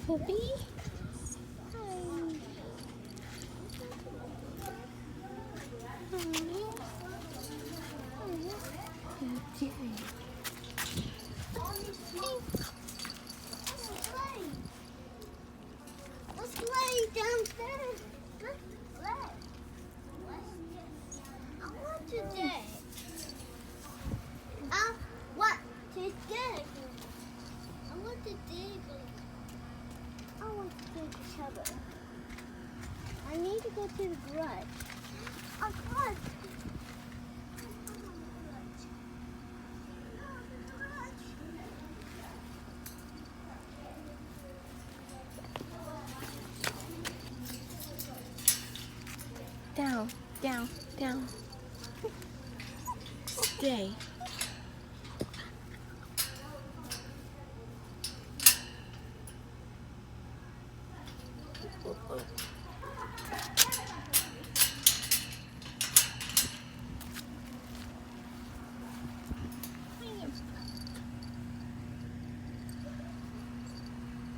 Puppy? Let's play downstairs. Let's play. I want to dig. I want to dig. I want to dig. I want to dig a shovel. I need to go to the garage. A garage. Down, down, down. Stay.